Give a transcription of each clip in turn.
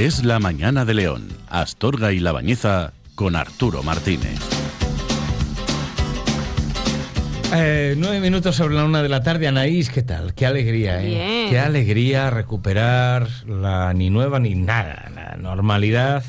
Es la mañana de León, Astorga y La Bañeza con Arturo Martínez. 9 minutos sobre la 1 de la tarde. Anaís, ¿qué tal? Qué alegría, ¿eh? Bien. Qué alegría recuperar la ni nueva ni nada, la normalidad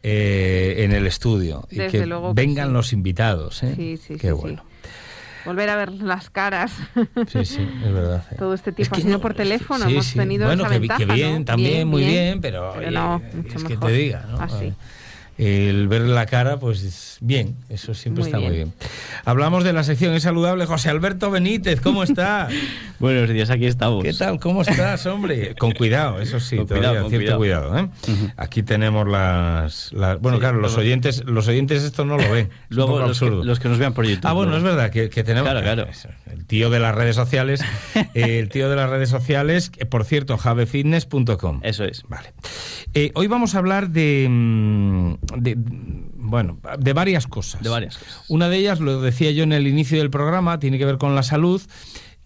en el estudio. Y Desde que luego que vengan sí. los invitados, ¿eh? Sí, Qué bueno. Volver a ver las caras. Sí, es verdad. Todo este tiempo, Es que si no no, por teléfono, sí, hemos sí. tenido bueno, esa que, ventaja, que bien, ¿no? también, muy bien, pero Pero oye, no, mucho es mejor. que te diga, ¿no? Así. El ver la cara, pues bien, eso siempre Muy está muy bien. bien. Hablamos de la sección Es Saludable. José Alberto Benítez, ¿cómo estás? Buenos días, aquí estamos. ¿Qué tal? ¿Cómo estás, hombre? Con cuidado, eso sí, Con todavía, cuidado, cierto cuidado, ¿eh? Uh-huh. Aquí tenemos las bueno, Sí, claro, los oyentes esto no lo ven. Es Luego un poco los absurdo. que nos vean por YouTube. Bueno, luego. es verdad que tenemos Claro. el tío de las redes sociales, que, por cierto, javefitness.com. Eso es. Vale. Hoy vamos a hablar de varias cosas. De varias cosas. Una de ellas, lo decía yo en el inicio del programa, tiene que ver con la salud.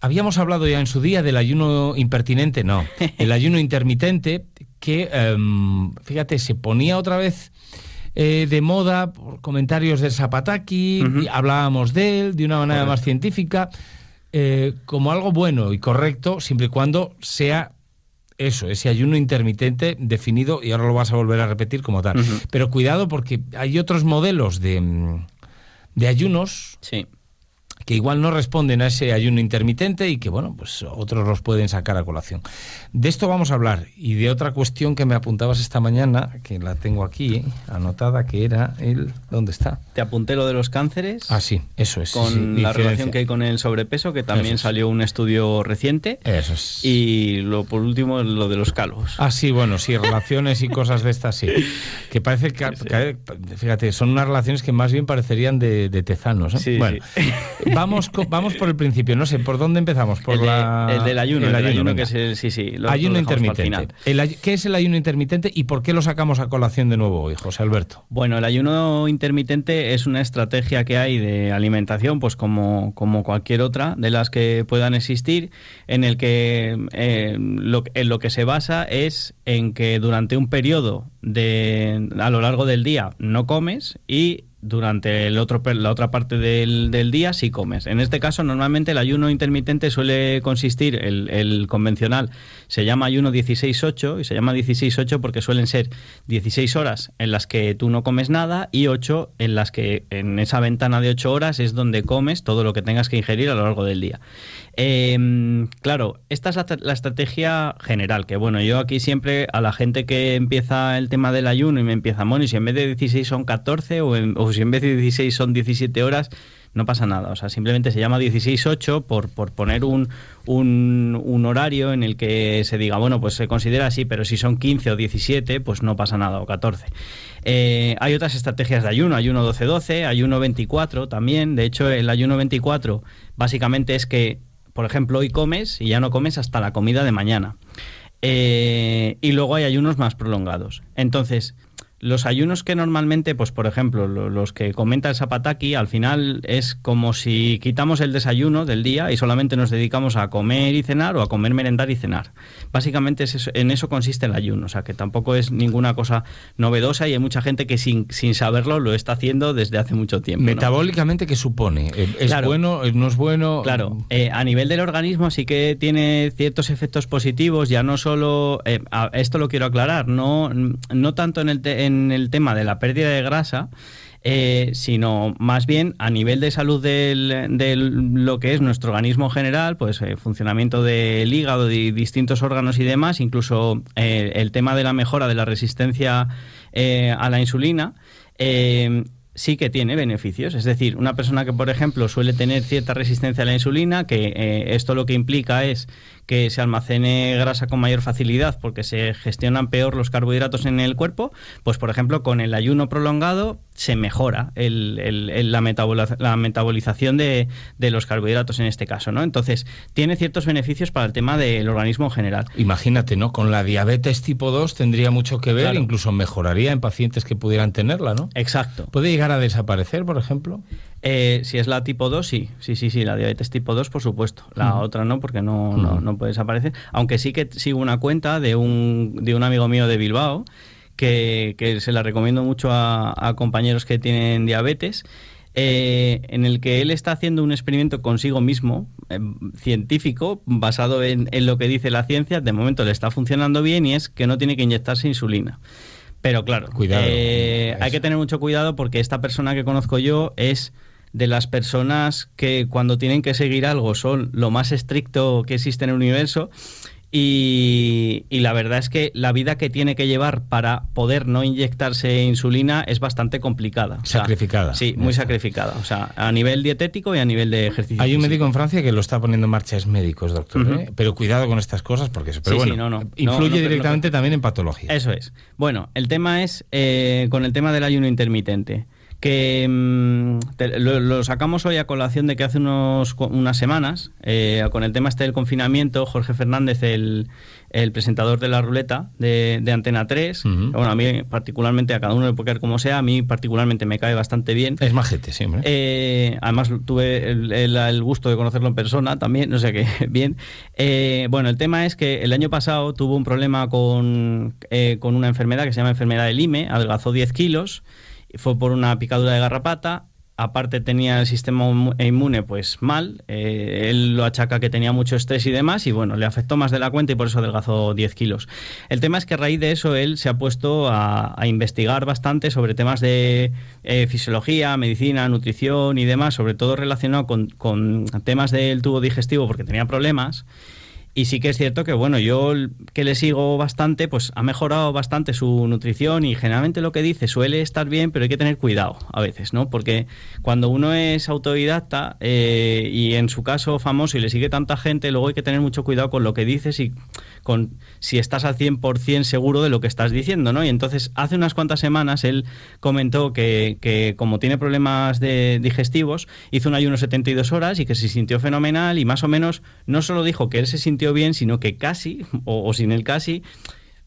Habíamos hablado ya en su día del ayuno impertinente, no, el ayuno intermitente, que, fíjate, se ponía otra vez de moda por comentarios del Zapataki, Uh-huh. y hablábamos de él de una manera más científica, como algo bueno y correcto, siempre y cuando sea ese ayuno intermitente definido, y ahora lo vas a volver a repetir como tal. Uh-huh. Pero cuidado, porque hay otros modelos de ayunos Sí. que igual no responden a ese ayuno intermitente y que, bueno, pues otros los pueden sacar a colación. De esto vamos a hablar, y de otra cuestión que me apuntabas esta mañana, que la tengo aquí anotada, que era ¿dónde está? Te apunté lo de los cánceres. Ah, sí, eso es. Con sí, la diferencia. relación que hay con el sobrepeso, que también Eso es. salió un estudio reciente. Eso es. Y por último, lo de los calvos. Ah, sí, bueno, sí, relaciones y cosas de estas, sí. Que parece que fíjate, son unas relaciones que más bien parecerían de tezanos, ¿eh? Sí, bueno, sí. Vamos por el principio, no sé, ¿por dónde empezamos? Por el del ayuno. El ayuno venga. que es el, sí. Ayuno lo dejamos para el intermitente. final. ¿Qué es el ayuno intermitente y por qué lo sacamos a colación de nuevo hoy, José Alberto? Bueno, el ayuno intermitente es una estrategia que hay de alimentación, pues como cualquier otra de las que puedan existir, en el que en lo que se basa es en que durante un periodo a lo largo del día no comes y durante la otra parte del día sí comes. En este caso, normalmente el ayuno intermitente suele consistir, el convencional se llama ayuno 16-8, y se llama 16-8 porque suelen ser 16 horas en las que tú no comes nada y 8 en las que en esa ventana de 8 horas es donde comes todo lo que tengas que ingerir a lo largo del día. Claro, esta es la estrategia general, que bueno, yo aquí siempre a la gente que empieza el tema del ayuno y me empieza, bueno, y si en vez de 16 son 14 o si en vez de 16 son 17 horas, no pasa nada. O sea, simplemente se llama 16-8 por poner un horario en el que se diga, bueno, pues se considera así, pero si son 15 o 17, pues no pasa nada, o 14. Hay otras estrategias de ayuno 12-12, ayuno 24 también. De hecho, el ayuno 24 básicamente es que, por ejemplo, hoy comes y ya no comes hasta la comida de mañana. Y luego hay ayunos más prolongados. Entonces, los ayunos que normalmente, pues por ejemplo, los que comenta el Zapataki, al final es como si quitamos el desayuno del día y solamente nos dedicamos a comer y cenar, o a comer, merendar y cenar. Básicamente en eso consiste el ayuno, o sea que tampoco es ninguna cosa novedosa, y hay mucha gente que sin saberlo lo está haciendo desde hace mucho tiempo, ¿no? Metabólicamente, ¿qué supone? ¿Es Claro. bueno? ¿No es bueno? Claro, a nivel del organismo sí que tiene ciertos efectos positivos, ya no solo, esto lo quiero aclarar, no tanto en el tema de la pérdida de grasa, sino más bien a nivel de salud de lo que es nuestro organismo general, pues funcionamiento del hígado, de distintos órganos y demás, incluso el tema de la mejora de la resistencia a la insulina. Sí que tiene beneficios. Es decir, una persona que, por ejemplo, suele tener cierta resistencia a la insulina, que esto lo que implica es que se almacene grasa con mayor facilidad porque se gestionan peor los carbohidratos en el cuerpo, pues por ejemplo con el ayuno prolongado se mejora la metabolización de los carbohidratos en este caso, ¿no? Entonces tiene ciertos beneficios para el tema del organismo en general. Imagínate, ¿no? Con la diabetes tipo 2 tendría mucho que ver, Claro. Incluso mejoraría en pacientes que pudieran tenerla, ¿no? Exacto. Puede llegar llegar a desaparecer, por ejemplo? Si es la tipo 2, sí, la diabetes tipo 2, por supuesto. La otra no, porque no puede desaparecer. Aunque sí que sigo una cuenta de un amigo mío de Bilbao, que se la recomiendo mucho a compañeros que tienen diabetes, en el que él está haciendo un experimento consigo mismo, científico, basado en lo que dice la ciencia. De momento le está funcionando bien, y es que no tiene que inyectarse insulina. Pero claro, cuidado, hay que tener mucho cuidado, porque esta persona que conozco yo es de las personas que cuando tienen que seguir algo son lo más estricto que existe en el universo. Y la verdad es que la vida que tiene que llevar para poder no inyectarse insulina es bastante complicada. Sacrificada. Sí, muy sacrificada. O sea, a nivel dietético y a nivel de ejercicio. Hay un médico en Francia que lo está poniendo en marcha, es médicos, doctor. Pero cuidado con estas cosas, porque influye directamente también en patología. Eso es. Bueno, el tema es con el tema del ayuno intermitente, que lo sacamos hoy a colación de que hace unas semanas, con el tema del confinamiento, Jorge Fernández, el presentador de La Ruleta de Antena 3, bueno, a mí particularmente, a cada uno le puede caer como sea, a mí particularmente me cae bastante bien. Es majete siempre. Además tuve el gusto de conocerlo en persona también, no sé qué, bien. Bueno, el tema es que el año pasado tuvo un problema con una enfermedad que se llama enfermedad de Lyme, adelgazó 10 kilos, fue por una picadura de garrapata. Aparte tenía el sistema inmune pues mal, él lo achaca que tenía mucho estrés y demás, y bueno, le afectó más de la cuenta y por eso adelgazó 10 kilos. El tema es que a raíz de eso él se ha puesto a investigar bastante sobre temas de fisiología, medicina, nutrición y demás, sobre todo relacionado con temas del tubo digestivo, porque tenía problemas. Y sí que es cierto que, bueno, yo que le sigo bastante, pues ha mejorado bastante su nutrición, y generalmente lo que dice suele estar bien, pero hay que tener cuidado a veces, ¿no? Porque cuando uno es autodidacta y en su caso famoso y le sigue tanta gente, luego hay que tener mucho cuidado con lo que dices y con si estás al 100% seguro de lo que estás diciendo, ¿no? Y entonces hace unas cuantas semanas él comentó que como tiene problemas digestivos, hizo un ayuno 72 horas y que se sintió fenomenal, y más o menos no solo dijo que él se sintió bien, sino que casi, o sin el casi,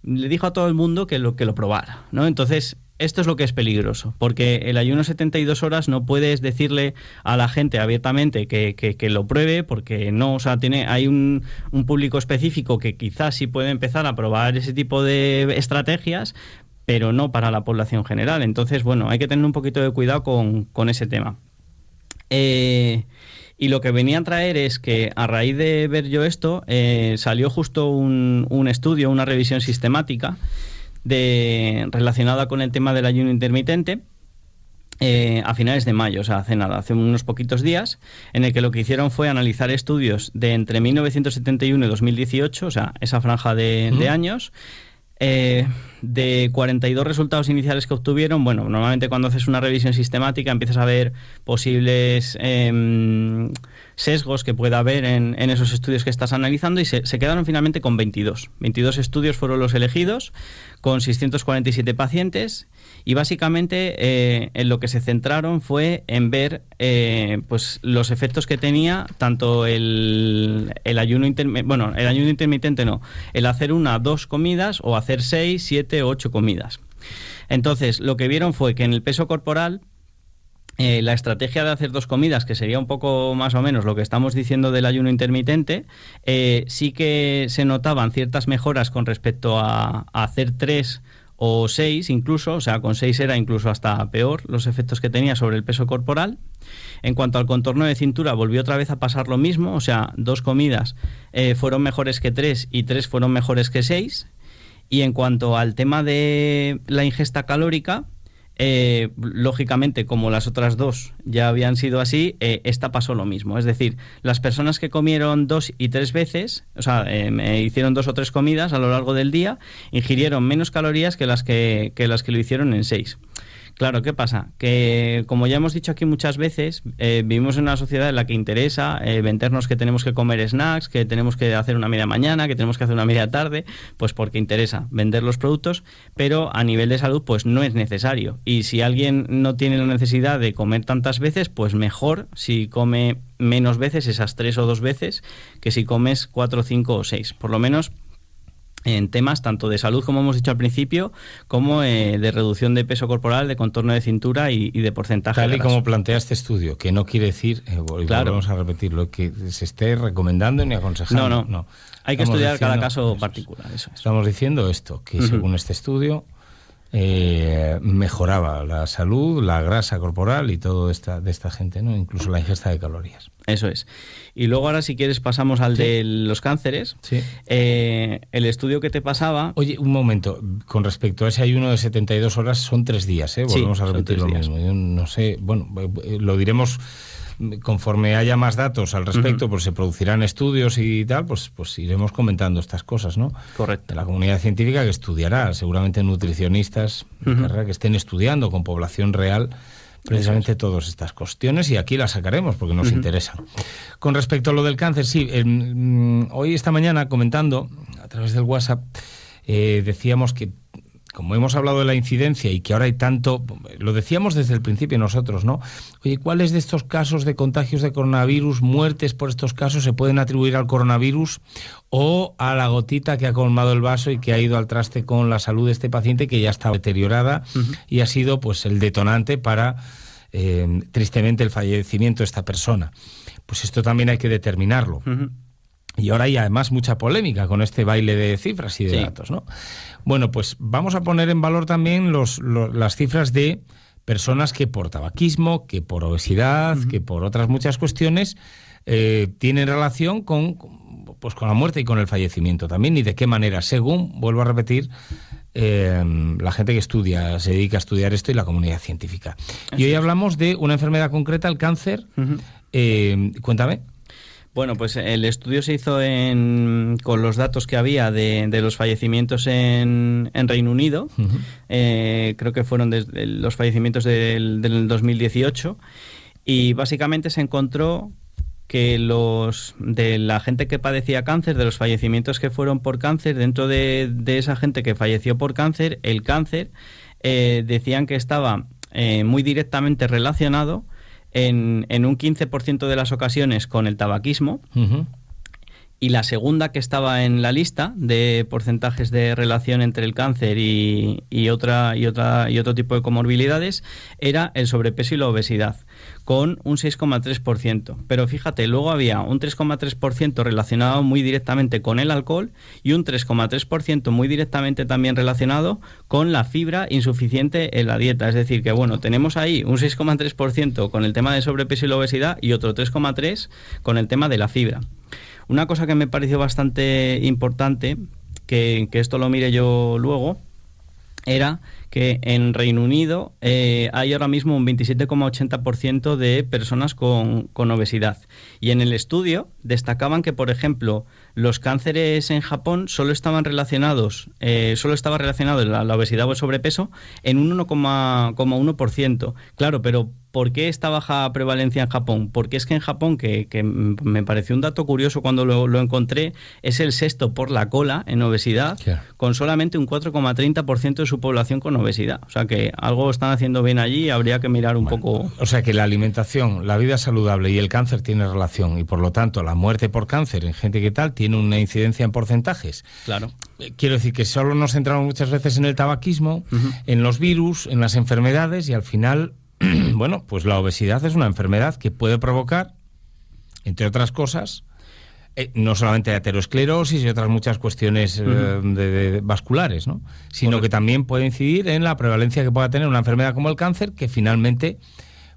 le dijo a todo el mundo que lo probara, ¿no? Entonces, esto es lo que es peligroso, porque el ayuno 72 horas no puedes decirle a la gente abiertamente que lo pruebe, porque no, o sea, hay un público específico que quizás sí puede empezar a probar ese tipo de estrategias, pero no para la población general. Entonces, bueno, hay que tener un poquito de cuidado con ese tema. Y lo que venía a traer es que a raíz de ver yo esto, salió justo un estudio, una revisión sistemática relacionada con el tema del ayuno intermitente, a finales de mayo, o sea, hace unos poquitos días, en el que lo que hicieron fue analizar estudios de entre 1971 y 2018, o sea, esa franja de años. De 42 resultados iniciales que obtuvieron, bueno, normalmente cuando haces una revisión sistemática empiezas a ver posibles sesgos que pueda haber en esos estudios que estás analizando, y se quedaron finalmente con 22. 22 estudios fueron los elegidos, con 647 pacientes, y básicamente en lo que se centraron fue en ver pues los efectos que tenía tanto el ayuno intermitente, el hacer 2 comidas o hacer 6, 7, 8 comidas. Entonces, lo que vieron fue que en el peso corporal, la estrategia de hacer 2 comidas, que sería un poco más o menos lo que estamos diciendo del ayuno intermitente, sí que se notaban ciertas mejoras con respecto a hacer 3 o 6 incluso, o sea, con 6 era incluso hasta peor los efectos que tenía sobre el peso corporal. En cuanto al contorno de cintura, volvió otra vez a pasar lo mismo, o sea, 2 comidas fueron mejores que 3 y 3 fueron mejores que 6. Y en cuanto al tema de la ingesta calórica, lógicamente, como las otras 2 ya habían sido así, esta pasó lo mismo. Es decir, las personas que comieron 2 y 3 veces, o sea, hicieron 2 o 3 comidas a lo largo del día, ingirieron menos calorías que las que lo hicieron en 6. Claro, ¿qué pasa? Que, como ya hemos dicho aquí muchas veces, vivimos en una sociedad en la que interesa vendernos que tenemos que comer snacks, que tenemos que hacer una media mañana, que tenemos que hacer una media tarde, pues porque interesa vender los productos, pero a nivel de salud pues no es necesario. Y si alguien no tiene la necesidad de comer tantas veces, pues mejor si come menos veces, esas 3 o 2 veces, que si comes 4, 5 o 6. Por lo menos en temas tanto de salud, como hemos dicho al principio, como de reducción de peso corporal, de contorno de cintura y de porcentaje Tal y graso. como plantea este estudio, que no quiere decir, Claro. volvemos a repetirlo, que se esté recomendando ni aconsejando. No. Hay que Estamos estudiar cada diciendo- caso eso es. particular. Eso es. Estamos diciendo esto, que según este estudio mejoraba la salud, la grasa corporal y todo de esta gente, ¿no? Incluso la ingesta de calorías. Eso es. Y luego ahora, si quieres, pasamos al de los cánceres. Sí. El estudio que te pasaba... Oye, un momento, con respecto a ese ayuno de 72 horas, son 3 días, ¿eh? Volvemos Sí, a son repetir 3 lo días. mismo. Yo no sé, bueno, lo diremos conforme haya más datos al respecto, pues se producirán estudios y tal, pues iremos comentando estas cosas, ¿no? Correcto. De la comunidad científica que estudiará, seguramente nutricionistas carrera, que estén estudiando con población real precisamente todas estas cuestiones, y aquí las sacaremos porque nos interesan. Con respecto a lo del cáncer, sí, hoy esta mañana comentando a través del WhatsApp decíamos que, como hemos hablado de la incidencia y que ahora hay tanto, lo decíamos desde el principio nosotros, ¿no? Oye, ¿cuáles de estos casos de contagios de coronavirus, muertes por estos casos, se pueden atribuir al coronavirus o a la gotita que ha colmado el vaso y que ha ido al traste con la salud de este paciente, que ya está deteriorada y ha sido pues el detonante para, tristemente, el fallecimiento de esta persona? Pues esto también hay que determinarlo. Y ahora hay además mucha polémica con este baile de cifras y de datos, ¿no? Bueno, pues vamos a poner en valor también las cifras de personas que por tabaquismo, que por obesidad, que por otras muchas cuestiones tienen relación con la muerte y con el fallecimiento también, y de qué manera, según, vuelvo a repetir, la gente que se dedica a estudiar esto y la comunidad científica. Y hoy hablamos de una enfermedad concreta, el cáncer. Cuéntame. Bueno, pues el estudio se hizo con los datos que había de los fallecimientos en Reino Unido. Creo que fueron desde los fallecimientos del 2018. Y básicamente se encontró que de la gente que padecía cáncer, de los fallecimientos que fueron por cáncer, dentro de esa gente que falleció por cáncer, el cáncer decían que estaba muy directamente relacionado en un 15% de las ocasiones con el tabaquismo. Y la segunda que estaba en la lista de porcentajes de relación entre el cáncer y otro tipo de comorbilidades era el sobrepeso y la obesidad, con un 6,3%. Pero fíjate, luego había un 3,3% relacionado muy directamente con el alcohol y un 3,3% muy directamente también relacionado con la fibra insuficiente en la dieta. Es decir, que bueno, tenemos ahí un 6,3% con el tema de sobrepeso y la obesidad y otro 3,3% con el tema de la fibra. Una cosa que me pareció bastante importante, que esto lo mire yo luego, era que en Reino Unido hay ahora mismo un 27,80% de personas con obesidad. Y en el estudio destacaban que, por ejemplo, los cánceres en Japón solo estaba relacionado la obesidad o el sobrepeso en un 1,1%. Claro, pero ¿por qué esta baja prevalencia en Japón? Porque es que en Japón, que me pareció un dato curioso cuando lo encontré, es el sexto por la cola en obesidad, claro, con solamente un 4,30% de su población con obesidad. O sea que algo están haciendo bien allí y habría que mirar un poco... O sea que la alimentación, la vida saludable y el cáncer tienen relación, y por lo tanto la muerte por cáncer en gente que tal tiene una incidencia en porcentajes. Claro. Quiero decir que solo nos centramos muchas veces en el tabaquismo, en los virus, en las enfermedades, y al final... Bueno, pues la obesidad es una enfermedad que puede provocar, entre otras cosas, no solamente aterosclerosis y otras muchas cuestiones vasculares, ¿no? Sino que también puede incidir en la prevalencia que pueda tener una enfermedad como el cáncer, que finalmente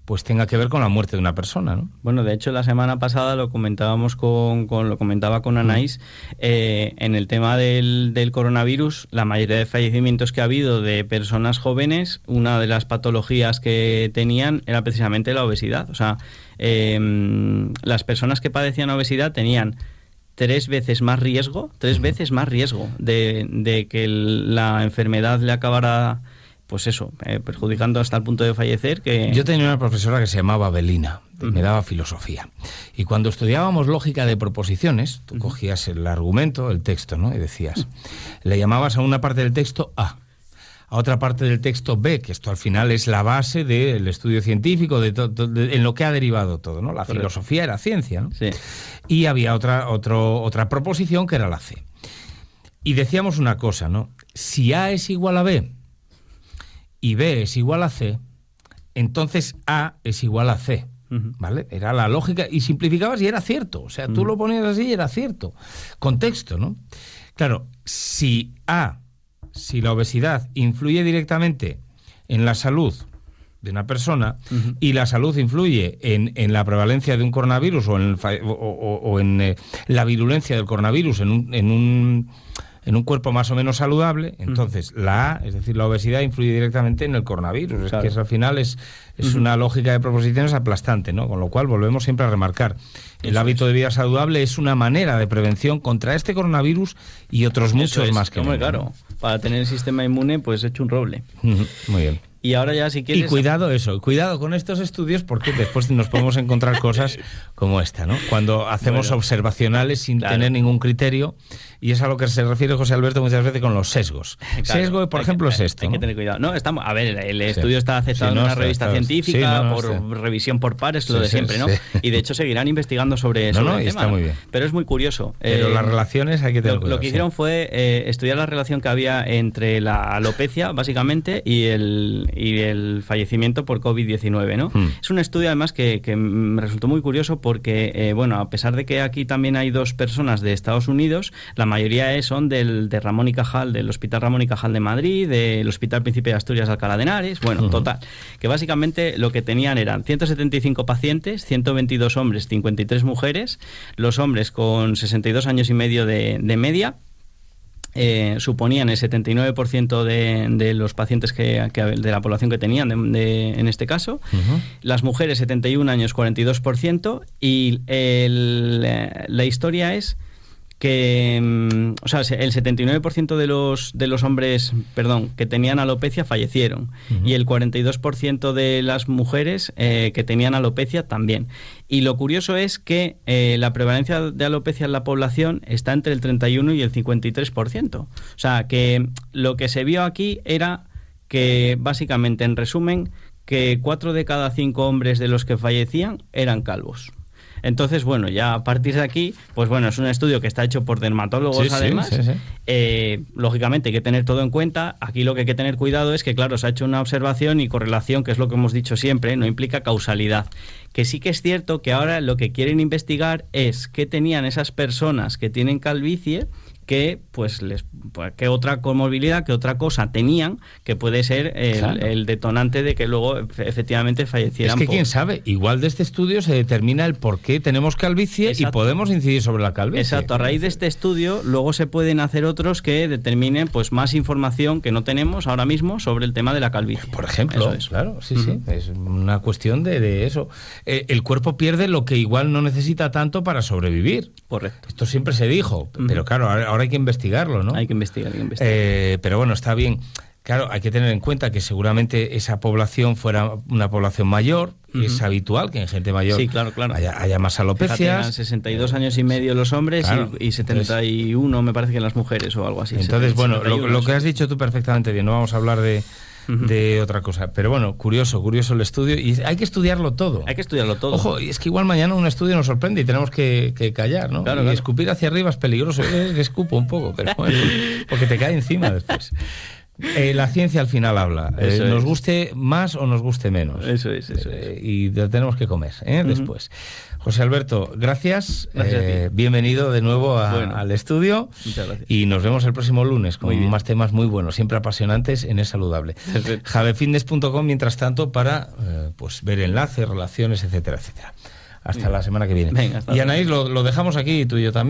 pues tenga que ver con la muerte de una persona, ¿no? Bueno, de hecho la semana pasada lo comentábamos lo comentaba con Anaís, en el tema del coronavirus, la mayoría de fallecimientos que ha habido de personas jóvenes, una de las patologías que tenían era precisamente la obesidad. O sea, las personas que padecían obesidad tenían 3 veces más riesgo de que la enfermedad le acabara... pues eso, perjudicando hasta el punto de fallecer. Yo tenía una profesora que se llamaba Belina, me daba filosofía. Y cuando estudiábamos lógica de proposiciones, tú cogías el argumento, el texto, ¿no? Y decías, le llamabas a una parte del texto A, a otra parte del texto B, que esto al final es la base del estudio científico, en lo que ha derivado todo, ¿no? La filosofía era ciencia, ¿no? Sí. Y había otra proposición que era la C. Y decíamos una cosa, ¿no? Si A es igual a B y B es igual a C, entonces A es igual a C, ¿vale? Era la lógica, y simplificabas y era cierto. O sea, tú lo ponías así y era cierto. Contexto, ¿no? Claro, si la obesidad influye directamente en la salud de una persona y la salud influye en la prevalencia de un coronavirus o en la virulencia del coronavirus en un cuerpo más o menos saludable, entonces la A, es decir, la obesidad, influye directamente en el coronavirus. Claro. Es que eso, al final es una lógica de proposiciones aplastante, ¿no? Con lo cual volvemos siempre a remarcar. El hábito de vida saludable es una manera de prevención contra este coronavirus y otros muchos más que muy claro. Para tener el sistema inmune, pues hecho un roble. Muy bien. Y ahora ya, si quieres... Y cuidado con estos estudios, porque después nos podemos encontrar cosas como esta, ¿no? Cuando hacemos observacionales sin tener ningún criterio, y es a lo que se refiere José Alberto muchas veces con los sesgos. Claro, sesgo, por ejemplo, es esto, Hay que tener cuidado. No, a ver, el estudio está aceptado en una revista científica, revisión por pares, lo de siempre, ¿no? Y de hecho seguirán investigando sobre el tema. Está muy bien. Pero es muy curioso. Pero las relaciones hay que tener cuidado. Lo que hicieron fue estudiar la relación que había entre la alopecia, básicamente, y el fallecimiento por COVID-19, ¿no? Es un estudio, además, que me resultó muy curioso porque, bueno, a pesar de que aquí también hay 2 personas de Estados Unidos, la mayoría son de Ramón y Cajal, del Hospital Ramón y Cajal de Madrid, del Hospital Príncipe de Asturias de Alcalá de Henares, bueno, total, que básicamente lo que tenían eran 175 pacientes, 122 hombres, 53 mujeres, los hombres con 62 años y medio de media, suponían el 79% de los pacientes de la población que tenían en este caso, las mujeres 71 años, 42%, y la historia es que, o sea, el 79% de los hombres, que tenían alopecia fallecieron, y el 42% de las mujeres que tenían alopecia también. Y lo curioso es que la prevalencia de alopecia en la población está entre el 31 y el 53%. O sea, que lo que se vio aquí era que, básicamente, en resumen, que 4 de cada 5 hombres de los que fallecían eran calvos. Entonces, bueno, ya a partir de aquí, pues bueno, es un estudio que está hecho por dermatólogos, además. Lógicamente hay que tener todo en cuenta. Aquí lo que hay que tener cuidado es que, claro, se ha hecho una observación y correlación, que es lo que hemos dicho siempre, no implica causalidad. Que sí que es cierto que ahora lo que quieren investigar es qué tenían esas personas que tienen calvicie, que qué otra comorbilidad, qué otra cosa tenían, que puede ser el detonante de que luego efectivamente fallecieran. Es que quién sabe, igual de este estudio se determina el por qué tenemos calvicie. Exacto. Y podemos incidir sobre la calvicie. Exacto, a raíz de este estudio luego se pueden hacer otros que determinen pues más información que no tenemos ahora mismo sobre el tema de la calvicie. Por ejemplo, claro, sí, es una cuestión de eso. El cuerpo pierde lo que igual no necesita tanto para sobrevivir. Correcto. Esto siempre se dijo, pero claro, ahora hay que investigarlo, ¿no? Hay que investigar. Pero bueno, está bien. Claro, hay que tener en cuenta que seguramente esa población fuera una población mayor. Es habitual que en gente mayor haya más alopecias. Fíjate, 62 años y medio los hombres, y 71 me parece que las mujeres o algo así. Entonces, bueno, lo que has dicho tú perfectamente bien, no vamos a hablar de otra cosa. Pero bueno, curioso el estudio, y hay que estudiarlo todo. Ojo, y es que igual mañana un estudio nos sorprende y tenemos que callar, ¿no? Claro. Escupir hacia arriba es peligroso. Escupo un poco, pero bueno, porque te cae encima después. La ciencia al final habla. Nos guste más o nos guste menos. Eso es. Y lo tenemos que comer después. José Alberto, gracias. Bienvenido de nuevo al estudio. Muchas gracias. Y nos vemos el próximo lunes con más temas muy buenos, siempre apasionantes en Es Saludable. javefitness.com, mientras tanto, para ver enlaces, relaciones, etcétera. Hasta la semana que viene. Venga, y Anaís, lo dejamos aquí, tú y yo también.